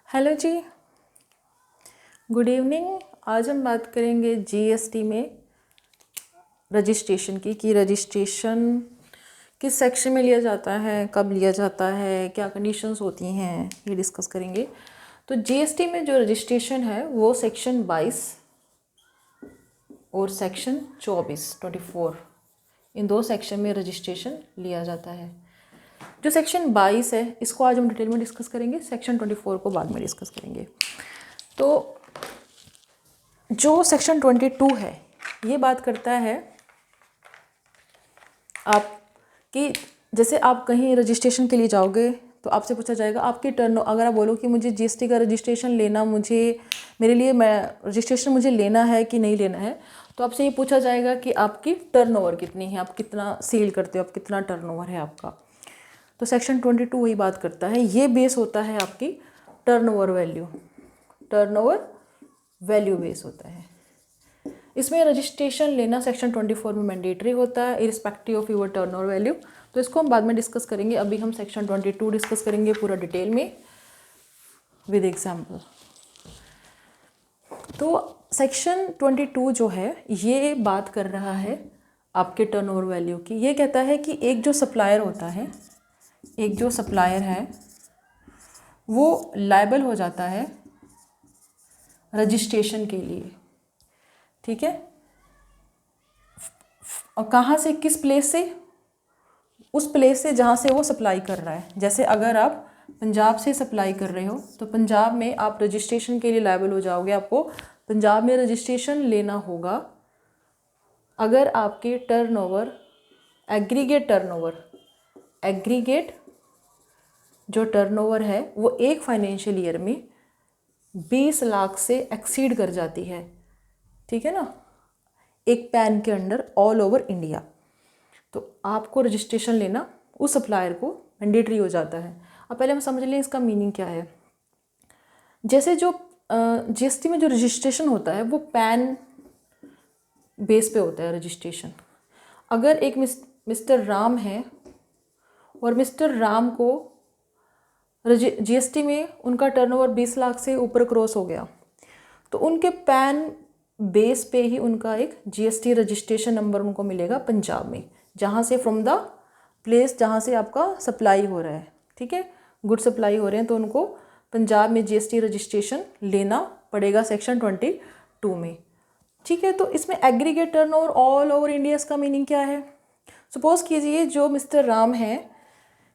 Hello जी, good evening. आज हम बात करेंगे जीएसटी में रजिस्ट्रेशन की कि रजिस्ट्रेशन किस सेक्शन में लिया जाता है, कब लिया जाता है, क्या कंडीशंस होती हैं, ये डिस्कस करेंगे। तो जीएसटी में जो रजिस्ट्रेशन है वो सेक्शन 22 और सेक्शन 24 इन दो सेक्शन में रजिस्ट्रेशन लिया जाता है। जो सेक्शन 22 है इसको आज हम डिटेल में डिस्कस करेंगे, सेक्शन 24 को बाद में डिस्कस करेंगे। तो जो सेक्शन 22 है ये बात करता है आपकी, जैसे आप कहीं रजिस्ट्रेशन के लिए जाओगे तो आपसे पूछा जाएगा आपकी टर्न, अगर आप बोलो कि मुझे जीएसटी का रजिस्ट्रेशन लेना, मेरे लिए मैं रजिस्ट्रेशन मुझे लेना है कि नहीं लेना है, तो आपसे ये पूछा जाएगा कि आपकी टर्नओवर कितनी है, आप कितना सेल करते हो, आप कितना टर्नओवर है आपका। तो सेक्शन 22 वही बात करता है, ये बेस होता है आपकी टर्नओवर वैल्यू बेस होता है। इसमें रजिस्ट्रेशन लेना सेक्शन 24 में मैंडेटरी होता है irrespective of your turnover value. तो इसको हम बाद में डिस्कस करेंगे, अभी हम सेक्शन 22 डिस्कस करेंगे पूरा डिटेल में विद एग्जाम्पल। तो सेक्शन 22 जो है ये बात कर रहा है आपके टर्नओवर वैल्यू की। ये कहता है कि एक जो सप्लायर होता है, एक जो सप्लायर है वो लायबल हो जाता है रजिस्ट्रेशन के लिए, ठीक है। और कहाँ से, किस प्लेस से? उस प्लेस से जहाँ से वो सप्लाई कर रहा है। जैसे अगर आप पंजाब से सप्लाई कर रहे हो तो पंजाब में आप रजिस्ट्रेशन के लिए लायबल हो जाओगे, आपको पंजाब में रजिस्ट्रेशन लेना होगा। अगर आपके टर्नओवर एग्रीगेट जो टर्नओवर है वो एक फाइनेंशियल ईयर में 20 लाख से एक्सीड कर जाती है, ठीक है ना, एक पैन के अंडर ऑल ओवर इंडिया, तो आपको रजिस्ट्रेशन लेना उस सप्लायर को मैंडेटरी हो जाता है। अब पहले हम समझ लें इसका मीनिंग क्या है। जैसे जो जीएसटी में जो रजिस्ट्रेशन होता है वो पैन बेस पे होता है रजिस्ट्रेशन। अगर एक मिस्टर राम है और मिस्टर राम को जीएसटी में उनका टर्नओवर 20 लाख से ऊपर क्रॉस हो गया तो उनके पैन बेस पे ही उनका एक जीएसटी रजिस्ट्रेशन नंबर उनको मिलेगा पंजाब में, जहाँ से फ्रॉम द प्लेस जहाँ से आपका सप्लाई हो रहा है, ठीक है, गुड सप्लाई हो रहे हैं, तो उनको पंजाब में जीएसटी रजिस्ट्रेशन लेना पड़ेगा सेक्शन 22 में, ठीक है। तो इसमें aggregate turnover all over India, इसका मीनिंग क्या है? सपोज कीजिए जो मिस्टर राम है,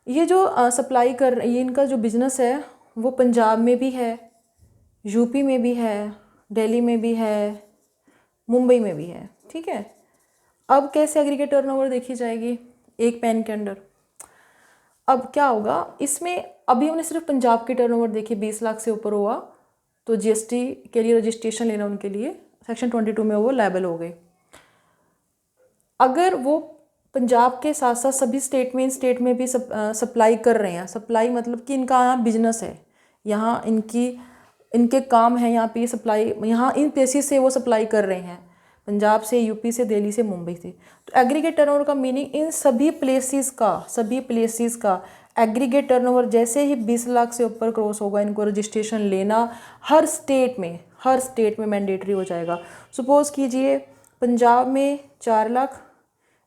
ये जो सप्लाई कर, ये इनका जो बिजनेस है वो पंजाब में भी है, यूपी में भी है, दिल्ली में भी है, मुंबई में भी है, ठीक है। अब कैसे एग्रीगेट टर्नओवर देखी जाएगी एक पैन के अंडर? अब क्या होगा इसमें, अभी हमने सिर्फ पंजाब की टर्नओवर देखी, 20 लाख से ऊपर हुआ तो जीएसटी के लिए रजिस्ट्रेशन लेना उनके लिए सेक्शन 22 में वो लायबल हो गए। अगर वो पंजाब के साथ साथ सभी स्टेट में, इन स्टेट में भी सप्लाई कर रहे हैं, सप्लाई मतलब कि इनका यहाँ बिजनेस है, यहाँ इनके काम है, यहाँ पे सप्लाई, यहाँ इन प्लेसेस से वो सप्लाई कर रहे हैं, पंजाब से, यूपी से, दिल्ली से, मुंबई से। तो एग्रीगेट टर्नओवर का मीनिंग इन सभी प्लेसेस का एग्रीगेट टर्नओवर जैसे ही 20 लाख से ऊपर क्रॉस होगा, इनको रजिस्ट्रेशन लेना हर स्टेट में मैंडेटरी हो जाएगा। सपोज कीजिए पंजाब में 4 लाख,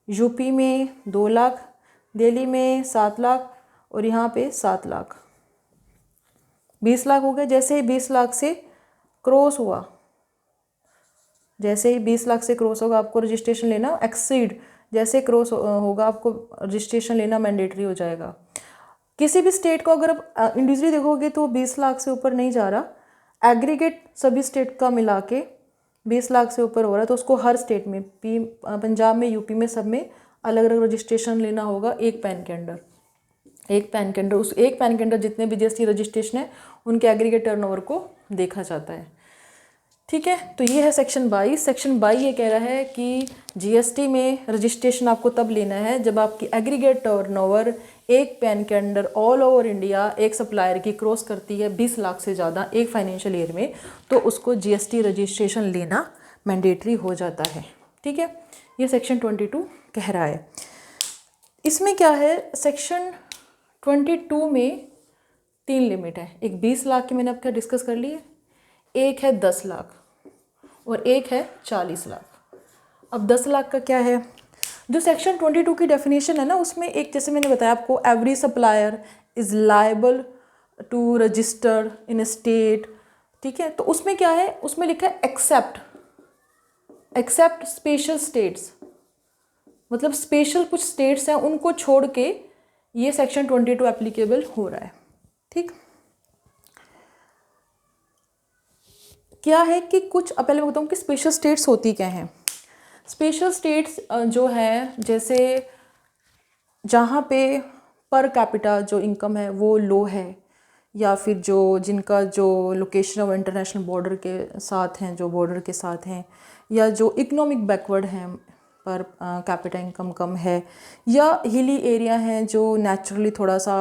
यूपी में 2 लाख, दिल्ली में 7 लाख और यहाँ पे 7 लाख, 20 लाख हो गए। जैसे ही 20 लाख से क्रॉस हुआ, जैसे ही 20 लाख से क्रॉस होगा आपको रजिस्ट्रेशन लेना, एक्सीड जैसे क्रॉस होगा आपको रजिस्ट्रेशन लेना मैंडेटरी हो जाएगा। किसी भी स्टेट को अगर आप इंडिविजुअली देखोगे तो 20 लाख से ऊपर नहीं जा रहा, एग्रीगेट सभी स्टेट का मिला के 20 लाख से ऊपर हो रहा है, तो उसको हर स्टेट में, पंजाब में, यूपी में, सब में अलग अलग रजिस्ट्रेशन लेना होगा एक पैन के अंडर। उस एक पैन के अंडर जितने भी जीएसटी रजिस्ट्रेशन है उनके एग्रीगेट टर्नओवर को देखा जाता है, ठीक है। तो ये है सेक्शन 22। सेक्शन 22 ये कह रहा है कि जीएसटी में रजिस्ट्रेशन आपको तब लेना है जब आपकी एग्रीगेट टर्नओवर एक पैन के अंडर ऑल ओवर इंडिया एक सप्लायर की क्रॉस करती है 20 लाख से ज़्यादा एक फाइनेंशियल ईयर में, तो उसको जीएसटी रजिस्ट्रेशन लेना मैंडेटरी हो जाता है, ठीक है। ये सेक्शन 22 कह रहा है। इसमें क्या है, सेक्शन 22 में 3 लिमिट है, एक 20 लाख की मैंने आपका डिस्कस कर ली है, एक है 10 लाख और एक है 40 लाख। अब 10 लाख का क्या है, जो सेक्शन 22 की डेफिनेशन है ना, उसमें एक जैसे मैंने बताया आपको, every supplier is liable to register in state, ठीक है। तो उसमें क्या है, उसमें लिखा है एक्सेप्ट स्पेशल स्टेट्स, मतलब स्पेशल कुछ स्टेट्स हैं उनको छोड़ के ये सेक्शन 22 एप्लीकेबल हो रहा है, ठीक। क्या है कि कुछ, पहले मैं बताऊँ कि स्पेशल स्टेट्स होती क्या हैं। स्पेशल स्टेट्स जो है, जैसे जहाँ पे पर कैपिटा जो इनकम है वो लो है, या फिर जो जिनका जो लोकेशन ऑफ इंटरनेशनल बॉर्डर के साथ हैं, जो बॉर्डर के साथ हैं, या जो इकोनॉमिक बैकवर्ड हैं, पर कैपिटा इनकम कम है, या हिली एरिया हैं जो नेचुरली थोड़ा सा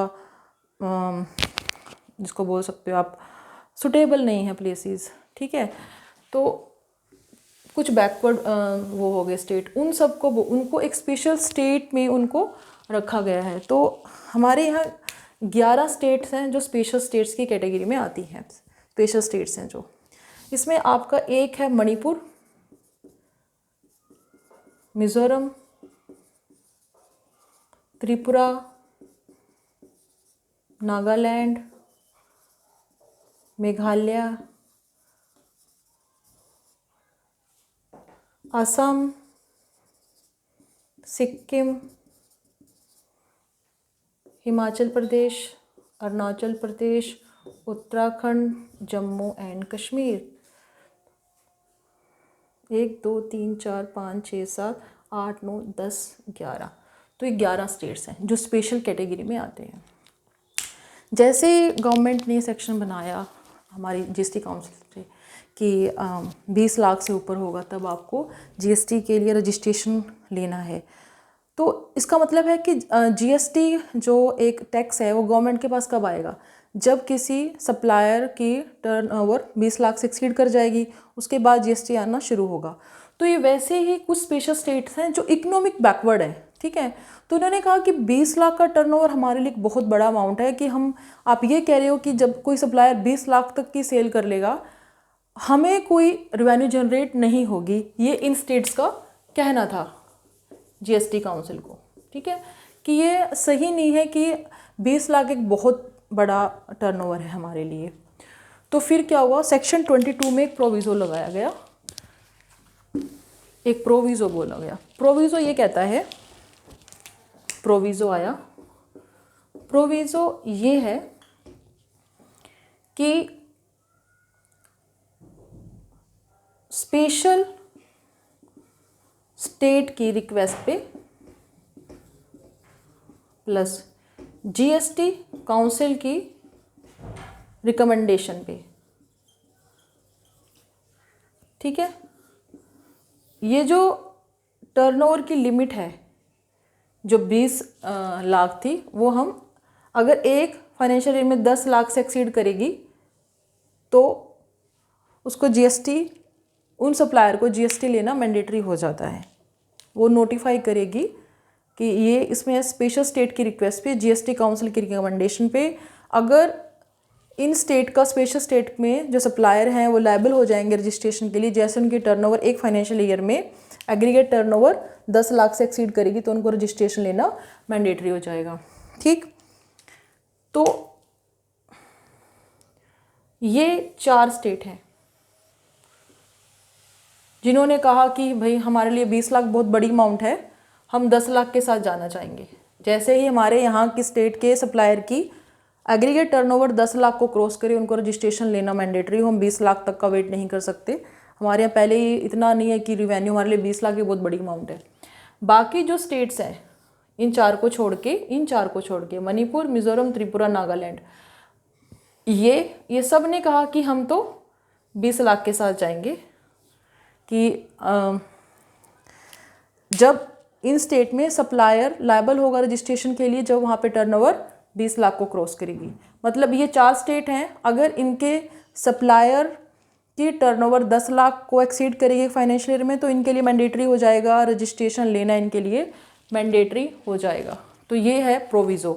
जिसको बोल सकते हो आप सुटेबल नहीं है प्लेसेस, ठीक है। तो कुछ बैकवर्ड वो हो गए स्टेट, उन सबको उनको एक स्पेशल स्टेट में उनको रखा गया है। तो हमारे यहाँ 11 स्टेट्स हैं जो स्पेशल स्टेट्स की कैटेगरी में आती हैं। स्पेशल स्टेट्स हैं जो, इसमें आपका एक है मणिपुर, मिज़ोरम, त्रिपुरा, नागालैंड, मेघालय, असम, सिक्किम, हिमाचल प्रदेश, अरुणाचल प्रदेश, उत्तराखंड, जम्मू एंड कश्मीर। 1 2 3 4 5 6 7 8 9 10 11, तो ये 11 स्टेट्स हैं जो स्पेशल कैटेगरी में आते हैं। जैसे गवर्नमेंट ने सेक्शन बनाया हमारी जीएसटी काउंसिल से कि 20 लाख से ऊपर होगा तब आपको जीएसटी के लिए रजिस्ट्रेशन लेना है, तो इसका मतलब है कि जीएसटी जो एक टैक्स है वो गवर्नमेंट के पास कब आएगा, जब किसी सप्लायर की टर्नओवर 20 लाख से एक्सीड कर जाएगी, उसके बाद जीएसटी आना शुरू होगा। तो ये वैसे ही कुछ स्पेशल स्टेट्स हैं जो इकोनॉमिक बैकवर्ड है, ठीक है। तो उन्होंने कहा कि 20 लाख का टर्नओवर हमारे लिए बहुत बड़ा अमाउंट है, कि आप ये कह रहे हो कि जब कोई सप्लायर 20 लाख तक की सेल कर लेगा हमें कोई रेवेन्यू जनरेट नहीं होगी, ये इन स्टेट्स का कहना था जीएसटी काउंसिल को, ठीक है, कि ये सही नहीं है कि 20 लाख एक बहुत बड़ा टर्नओवर है हमारे लिए। तो फिर क्या हुआ, सेक्शन 22 में एक प्रोविज़ो लगाया गया, एक प्रोविज़ो बोला गया। प्रोविज़ो ये कहता है, प्रोविज़ो आया, प्रोविज़ो ये है कि स्पेशल स्टेट की रिक्वेस्ट पे प्लस जीएसटी काउंसिल की रिकमेंडेशन पे, ठीक है, ये जो टर्नओवर की लिमिट है जो 20 लाख थी, वो हम अगर एक फाइनेंशियल ईयर में 10 लाख से एक्सीड करेगी तो उसको जीएसटी, उन सप्लायर को जीएसटी लेना मैंडेटरी हो जाता है। वो नोटिफाई करेगी कि ये इसमें स्पेशल स्टेट की रिक्वेस्ट पे, जीएसटी काउंसिल की रिकमेंडेशन पे, अगर इन स्टेट का स्पेशल स्टेट में जो सप्लायर हैं वो लायबल हो जाएंगे रजिस्ट्रेशन के लिए, जैसे उनकी टर्नओवर एक फाइनेंशियल ईयर में एग्रीगेट टर्नओवर 10 लाख से एक्सीड करेगी तो उनको रजिस्ट्रेशन लेना मैंडेटरी हो जाएगा, ठीक। तो ये 4 स्टेट हैं जिन्होंने कहा कि भाई हमारे लिए 20 लाख बहुत बड़ी अमाउंट है, हम 10 लाख के साथ जाना चाहेंगे। जैसे ही हमारे यहाँ की स्टेट के सप्लायर की एग्रीगेट टर्नओवर 10 लाख को क्रॉस करे उनको रजिस्ट्रेशन लेना मैंडेटरी हो, हम 20 लाख तक का वेट नहीं कर सकते। हमारे यहाँ पहले ही इतना नहीं है कि रिवेन्यू हमारे लिए 20 लाख की बहुत बड़ी अमाउंट है। बाकी जो स्टेट्स हैं इन चार को छोड़ के मणिपुर, मिज़ोरम, त्रिपुरा, नागालैंड, ये सब ने कहा कि हम तो 20 लाख के साथ जाएंगे, कि जब इन स्टेट में सप्लायर लायबल होगा रजिस्ट्रेशन के लिए जब वहाँ पे टर्नओवर 20 लाख को क्रॉस करेगी। मतलब ये 4 स्टेट हैं, अगर इनके सप्लायर की टर्नओवर 10 लाख को एक्सीड करेगी फाइनेंशियल ईयर में तो इनके लिए मैंडेटरी हो जाएगा, रजिस्ट्रेशन लेना इनके लिए मैंडेटरी हो जाएगा। तो ये है प्रोविज़ो।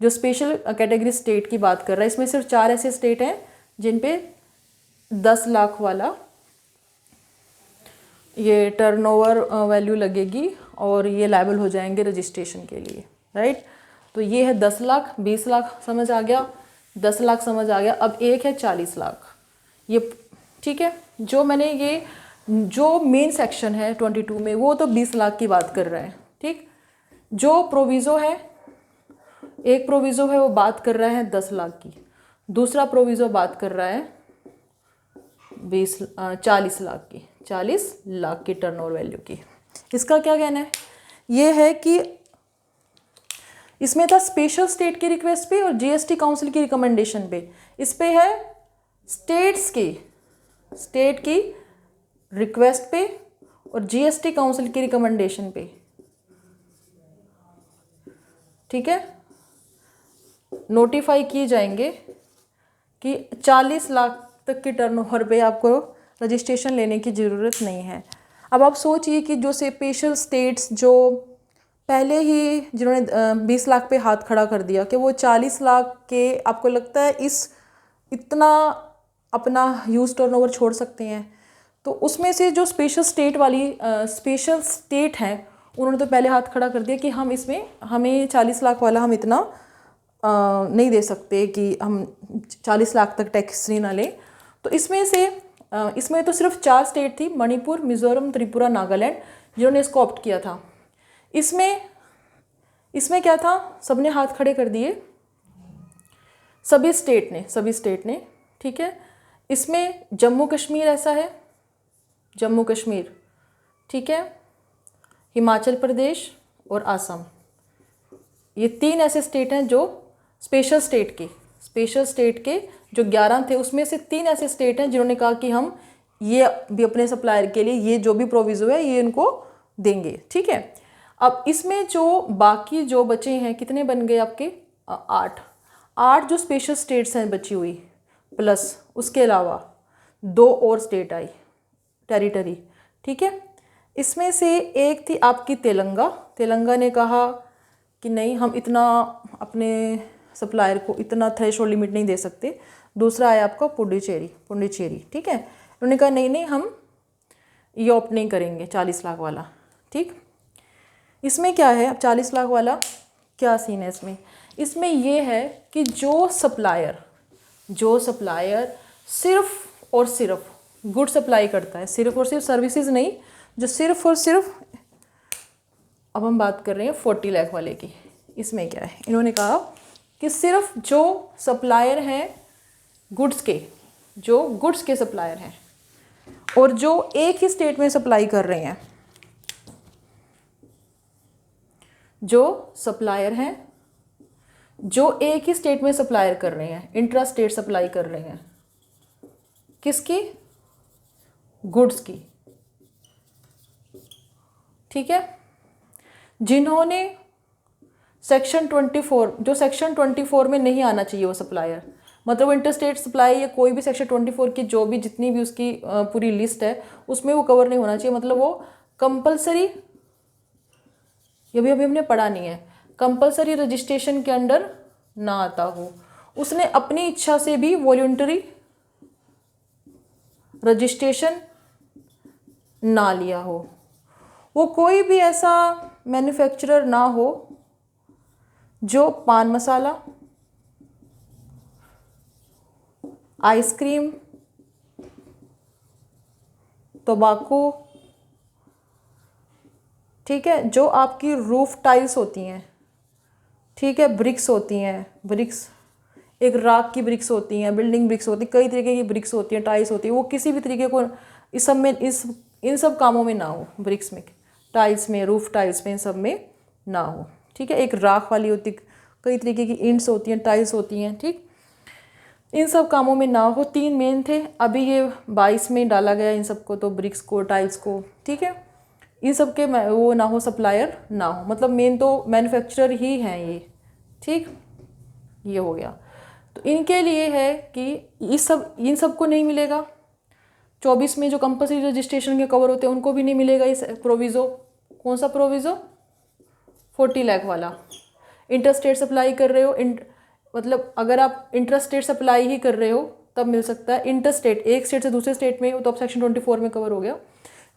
जो स्पेशल कैटेगरी स्टेट की बात कर रहा है, इसमें सिर्फ 4 ऐसे स्टेट हैं जिन पे 10 लाख वाला ये टर्नओवर वैल्यू लगेगी और ये लायबल हो जाएंगे रजिस्ट्रेशन के लिए, राइट। तो ये है 10 लाख, 20 लाख समझ आ गया, 10 लाख समझ आ गया। अब एक है 40 लाख, ये ठीक है। जो मैंने ये जो मेन सेक्शन है 22 में वो तो 20 लाख की बात कर रहा है, ठीक। जो प्रोविज़ो है, एक प्रोविज़ो है वो बात कर रहा है 10 लाख की, दूसरा प्रोविज़ो बात कर रहा है 40 लाख की, 40 लाख की टर्नओवर वैल्यू की। इसका क्या कहना है, ये है कि इसमें था स्पेशल स्टेट की रिक्वेस्ट पे और जीएसटी काउंसिल की रिकमेंडेशन पे। इस पे है स्टेट की रिक्वेस्ट पे और जीएसटी काउंसिल की रिकमेंडेशन पे, ठीक है। नोटिफाई किए जाएंगे कि 40 लाख तक की टर्नओवर पे आपको रजिस्ट्रेशन लेने की ज़रूरत नहीं है। अब आप सोचिए कि जो स्पेशल स्टेट्स जो पहले ही जिन्होंने 20 लाख पे हाथ खड़ा कर दिया कि वो 40 लाख के, आपको लगता है इतना अपना ह्यूज टर्नओवर छोड़ सकते हैं? तो उसमें से जो स्पेशल स्टेट हैं उन्होंने तो पहले हाथ खड़ा कर दिया कि हमें 40 लाख वाला हम इतना नहीं दे सकते कि हम 40 लाख तक टैक्स ना लें। तो इसमें तो सिर्फ 4 स्टेट थी, मणिपुर, मिज़ोरम, त्रिपुरा, नागालैंड, जिन्होंने इसको ऑप्ट किया था। इसमें क्या था, सबने हाथ खड़े कर दिए, सभी स्टेट ने, ठीक है। इसमें जम्मू कश्मीर ऐसा है, जम्मू कश्मीर, ठीक है, हिमाचल प्रदेश और असम, ये 3 ऐसे स्टेट हैं जो स्पेशल स्टेट के जो 11 थे उसमें से 3 ऐसे स्टेट हैं जिन्होंने कहा कि हम ये भी अपने सप्लायर के लिए ये जो भी प्रोविज़ो है ये इनको देंगे, ठीक है। अब इसमें जो बाकी जो बचे हैं, कितने बन गए आपके, 8 जो स्पेशल स्टेट्स हैं बची हुई, प्लस उसके अलावा 2 और स्टेट आई, टेरिटरी, ठीक है। इसमें से एक थी आपकी तेलंगा ने कहा कि नहीं, हम इतना अपने सप्लायर को इतना थ्रेशोल्ड लिमिट नहीं दे सकते। दूसरा आया आपका पुडुचेरी, ठीक है, उन्होंने कहा नहीं हम ये ऑप्ट नहीं करेंगे 40 लाख वाला, ठीक। इसमें क्या है, अब 40 लाख वाला क्या सीन है इसमें ये है कि जो सप्लायर सिर्फ और सिर्फ गुड सप्लाई करता है, सिर्फ और सिर्फ सर्विसेज नहीं, जो सिर्फ और सिर्फ, अब हम बात कर रहे हैं 40 लाख वाले की। इसमें क्या है, इन्होंने कहा कि सिर्फ जो सप्लायर हैं गुड्स के सप्लायर हैं और जो एक ही स्टेट में सप्लाई कर रहे हैं, जो सप्लायर हैं जो एक ही स्टेट में सप्लायर कर रहे हैं, इंट्रा स्टेट सप्लाई कर रहे हैं, किसकी, गुड्स की, ठीक है। जिन्होंने सेक्शन 24 में नहीं आना चाहिए वो सप्लायर, मतलब इंटरस्टेट सप्लाई या कोई भी सेक्शन 24 की जो भी जितनी भी उसकी पूरी लिस्ट है उसमें वो कवर नहीं होना चाहिए, मतलब वो कंपलसरी, ये भी अभी हमने पढ़ा नहीं है, कंपलसरी रजिस्ट्रेशन के अंडर ना आता हो, उसने अपनी इच्छा से भी वॉलंटरी रजिस्ट्रेशन ना लिया हो, वो कोई भी ऐसा मैन्युफैक्चरर ना हो जो पान मसाला, आइसक्रीम, टोबैको, ठीक है, जो आपकी रूफ टाइल्स होती हैं, ठीक है, ब्रिक्स होती हैं, ब्रिक्स एक राख की ब्रिक्स होती हैं, बिल्डिंग ब्रिक्स होती हैं, कई तरीके की ब्रिक्स होती हैं, टाइल्स होती है, वो किसी भी तरीके को इन सब कामों में ना हो, ब्रिक्स में, टाइल्स में, रूफ टाइल्स में, इन सब में ना हो, ठीक है। एक राख वाली होती, कई तरीके की इंट्स होती हैं, टाइल्स होती हैं, ठीक, इन सब कामों में ना हो। 3 मेन थे, अभी ये 22 में डाला गया इन सबको, तो ब्रिक्स को, टाइल्स को, ठीक है, इन सब के वो ना हो, सप्लायर ना हो, मतलब मेन तो मैन्युफैक्चरर ही हैं ये, ठीक, ये हो गया। तो इनके लिए है कि इन सब को नहीं मिलेगा, 24 में जो कंपल्सरी रजिस्ट्रेशन के कवर होते हैं उनको भी नहीं मिलेगा इस प्रोविज़ो। कौन सा प्रोविज़ो, 40 लाख वाला। इंटर स्टेट सप्लाई कर रहे हो, मतलब अगर आप इंटर स्टेट सप्लाई ही कर रहे हो तब मिल सकता है। इंटर स्टेट, एक स्टेट से दूसरे स्टेट में हो तो अब सेक्शन 24 में कवर हो गया।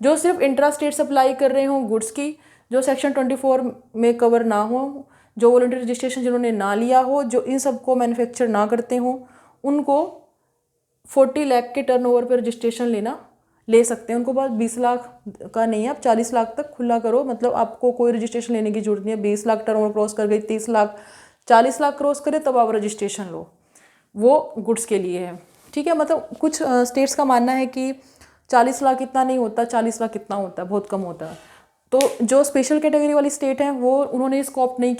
जो सिर्फ इंट्रा स्टेट सप्लाई कर रहे हो गुड्स की, जो सेक्शन 24 में कवर ना हो, जो वॉलंटरी रजिस्ट्रेशन जिन्होंने ना लिया हो, जो इन सबको मैन्युफैक्चर ना करते हो, उनको 40 लाख के टर्नओवर पर रजिस्ट्रेशन ले सकते हैं। उनको पास 20 लाख का नहीं है, आप 40 लाख तक खुला करो, मतलब आपको कोई रजिस्ट्रेशन लेने की जरूरत नहीं है। 20 लाख टर्नओवर क्रॉस कर गई, 30 लाख, 40 लाख क्रॉस करे तब आप रजिस्ट्रेशन लो, वो गुड्स के लिए है। ठीक है, मतलब कुछ स्टेट्स का मानना है कि 40 लाख इतना नहीं होता, 40 लाख कितना होता है, बहुत कम होता है। तो जो स्पेशल कैटेगरी वाली स्टेट है वो उन्होंने स्कोप नहीं